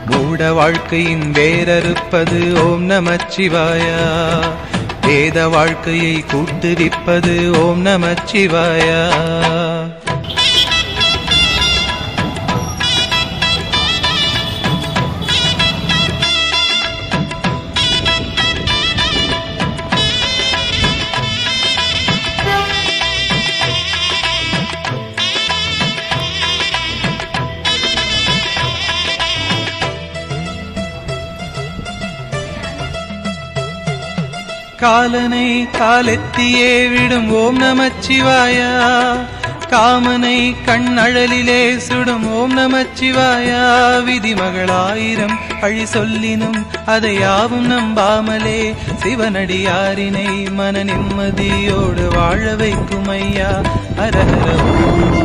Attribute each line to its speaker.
Speaker 1: மூட வாழ்க்கையின் வேரறுப்பது ஓம் நமச்சிவாயா. வேத வாழ்க்கையை கூட்டுவிப்பது ஓம் நமச்சிவாயா. காலனை காலெத்தியே விடும் ஓம் நமச்சிவாயா. காமனை கண்ணழலிலே சுடும் ஓம் நமச்சிவாயா. விதிமகளாயிரம் அழி சொல்லினும் அதையாவும் நம்பாமலே சிவனடியாரினை மன நிம்மதியோடு வாழ வைக்கும் ஐயா. அரஹர